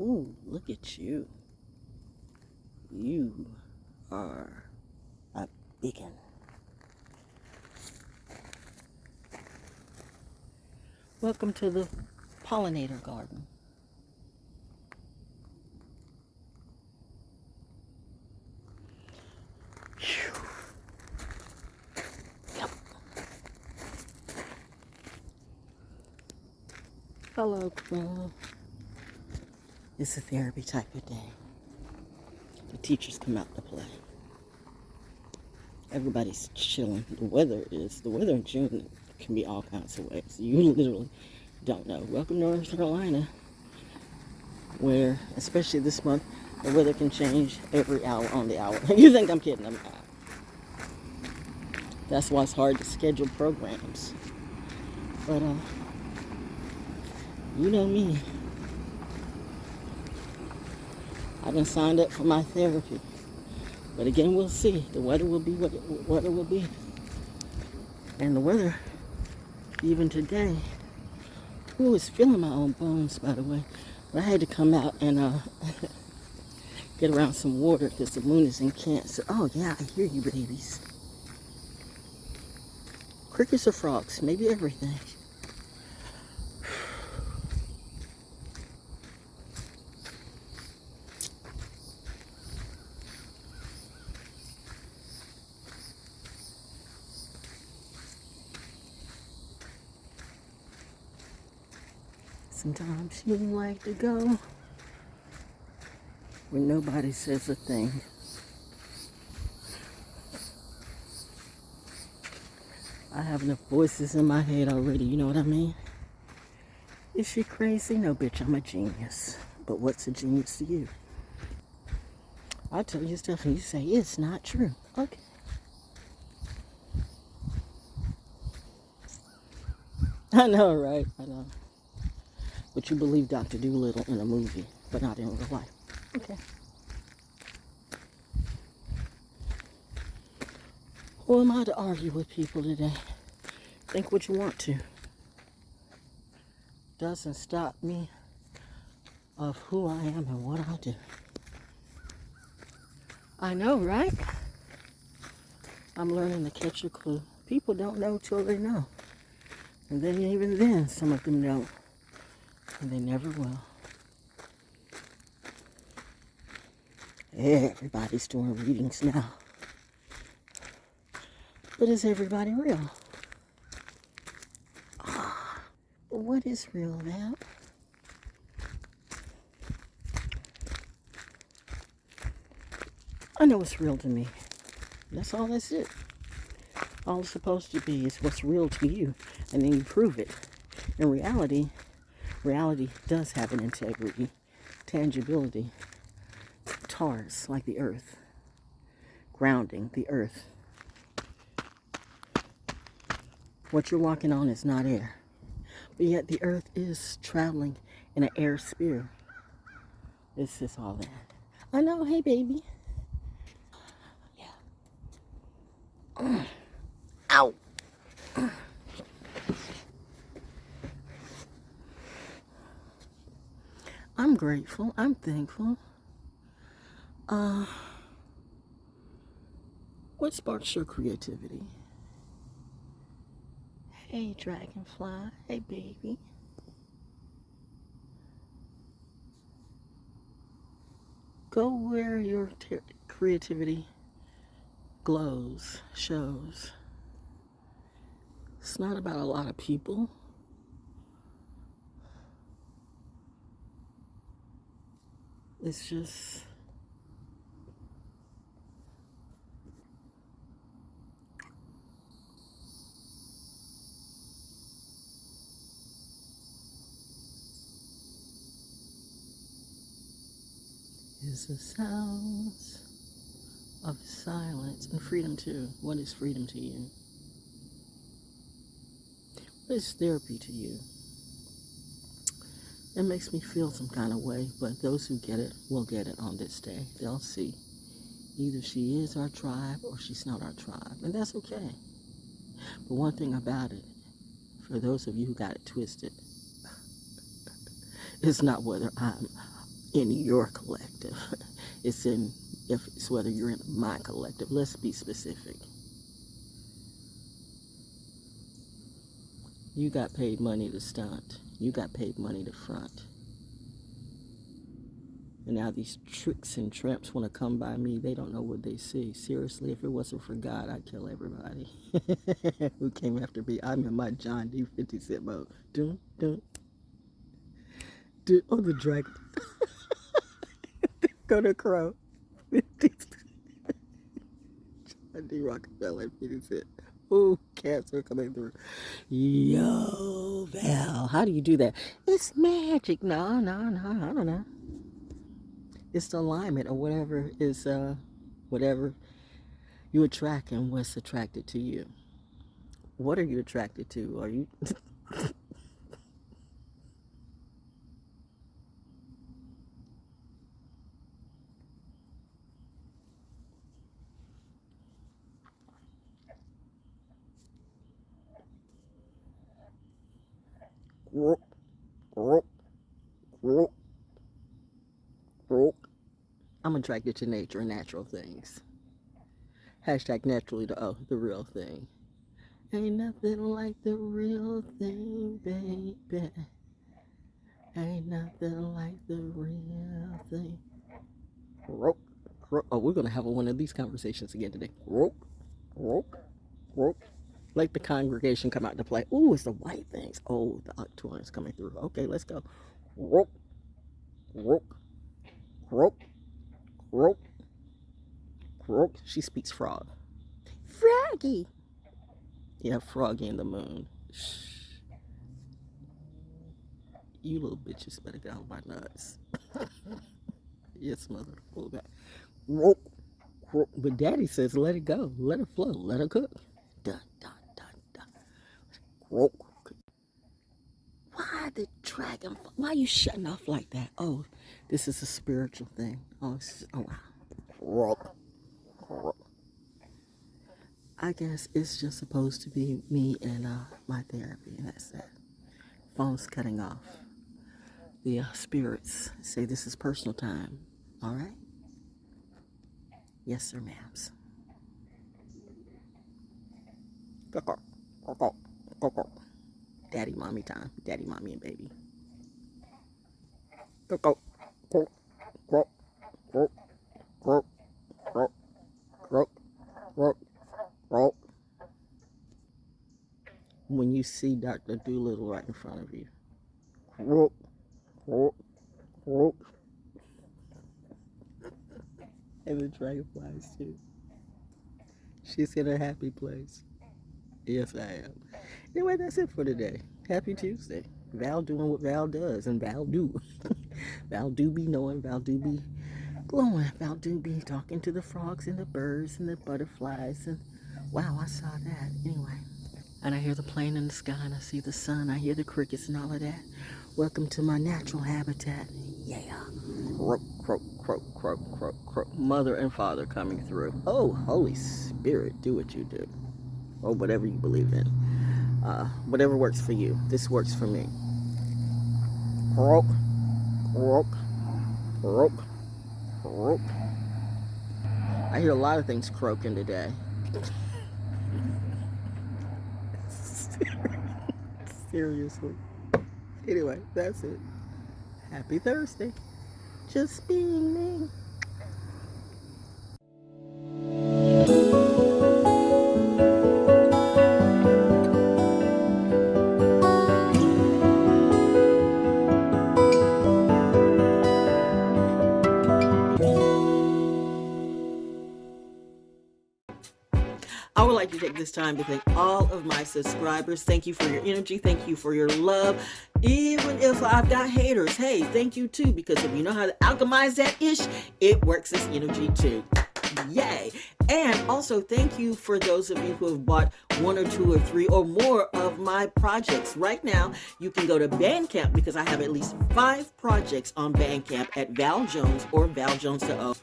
Ooh, look at you. You are a beacon. Welcome to the pollinator garden. Yep. Hello, Crow. It's a therapy type of day. The teachers come out to play. Everybody's chilling. The weather in June can be all kinds of ways. You literally don't know. Welcome to North Carolina, where, especially this month, the weather can change every hour on the hour. You think I'm kidding? I'm not. That's why it's hard to schedule programs. But, you know me. I've been signed up for my therapy. But again, we'll see. The weather will be what it will be. And the weather, even today, ooh, it's feeling my own bones, by the way. But I had to come out and get around some water because the moon is in Cancer. Oh, yeah, I hear you, babies. Crickets or frogs, maybe everything. Sometimes you like to go where nobody says a thing. I have enough voices in my head already, you know what I mean? Is she crazy? No, bitch, I'm a genius. But what's a genius to you? I tell you stuff and you say, it's not true. Okay. I know, right? I know. But you believe Dr. Dolittle in a movie, but not in real life. Okay. Who am I to argue with people today? Think what you want to. Doesn't stop me of who I am and what I do. I know, right? I'm learning to catch a clue. People don't know till they know. And then even then, some of them don't. And they never will. Everybody's doing readings now. But is everybody real? What is real now? I know what's real to me. That's all that's it. All it's supposed to be is what's real to you. And then you prove it. In reality does have an integrity, tangibility, TARS, like the earth, grounding the earth. What you're walking on is not air, but yet the earth is traveling in an air sphere. It's just all that. I know, hey baby. Yeah. Ow. I'm grateful. I'm thankful. What sparks your creativity? Hey, dragonfly. Hey, baby. Go where your creativity glows, shows. It's not about a lot of people. It's just is the sounds of silence and freedom too. What is freedom to you? What is therapy to you? It makes me feel some kind of way, but those who get it will get it on this day. They'll see. Either she is our tribe or she's not our tribe, and that's okay. But one thing about it, for those of you who got it twisted, it's not whether I'm in your collective. It's in, if it's whether you're in my collective. Let's be specific. You got paid money to stunt. You got paid money to front. And now these tricks and tramps want to come by me. They don't know what they see. Seriously, if it wasn't for God, I'd kill everybody who came after me. I'm in my John D. 50 Cent mode. Dun, dun, dun. Oh, the dragon. Go to Crow. 50 John D. Rockefeller, 50 Cent. Oh, cats are coming through. Yo, Val, how do you do that? It's magic. No, I don't know. It's the alignment or whatever is, whatever you attract and what's attracted to you. What are you attracted to? Are you... I'm attracted to nature and natural things. Hashtag naturally the real thing. Ain't nothing like the real thing, baby. Ain't nothing like the real thing. Oh, we're going to have one of these conversations again today. Like the congregation come out to play. Ooh, it's the white things. Oh, the octorns coming through. Okay, let's go. She speaks frog. Froggy. Yeah, Froggy in the moon. Shh. You little bitches better get out of my nuts. Yes, mother. Pull back. But daddy says let it go. Let it flow. Let it cook. Dun, dun, dun, dun. Why the dragon? Why are you shutting off like that? Oh, this is a spiritual thing. Oh, wow. I guess it's just supposed to be me and my therapy, and that's that. Phone's cutting off. The spirits say this is personal time. All right? Yes, sir, ma'ams. Daddy, mommy time. Daddy, mommy, and baby. When you see Dr. Doolittle right in front of you. And the dragonflies too. She's in a happy place. Yes, I am. Anyway, that's it for today. Happy Tuesday. Val doing what Val does, and Val do. Val do be knowing, Val do be glowing, Val do be talking to the frogs and the birds and the butterflies, and wow, I saw that. Anyway, and I hear the plane in the sky, and I see the sun, I hear the crickets and all of that. Welcome to my natural habitat. Yeah. Croak, croak, croak, croak, croak, croak. Mother and father coming through. Oh, Holy Spirit, do what you do. Or whatever you believe in. Whatever works for you. This works for me. Croak, croak, croak, croak. I hear a lot of things croaking today. Seriously. Anyway, that's it. Happy Thursday. Just being me. I would like to take this time to thank all of my subscribers. Thank you for your energy. Thank you for your love. Even if I've got haters, hey, thank you too, because if you know how to alchemize that ish, it works as energy too. Yay. And also thank you for those of you who have bought 1 or 2 or 3 or more of my projects. Right now, you can go to BANDCAMP because I have at least 5 projects on BANDCAMP at ValJones or ValJonesDaO.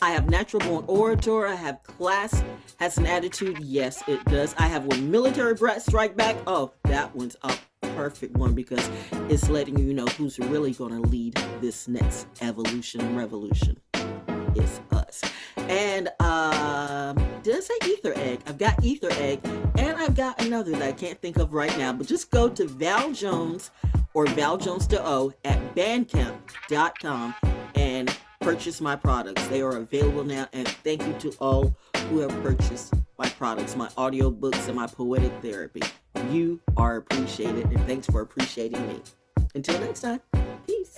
I have Natural Born Orator. I have Class Has an Attitude. Yes, it does. I have When Military Brats Strike Back. Oh, that one's a perfect one because it's letting you know who's really going to lead this next evolution and revolution. It's us. And did I say Ether Egg? I've got Ether Egg, and I've got another that I can't think of right now. But just go to ValJones or ValJonesDaO at BANDCAMP.com and purchase my products. They are available now, and thank you to all who have purchased my products, my audiobooks, and my poetic therapy. You are appreciated, and thanks for appreciating me. Until next time, peace.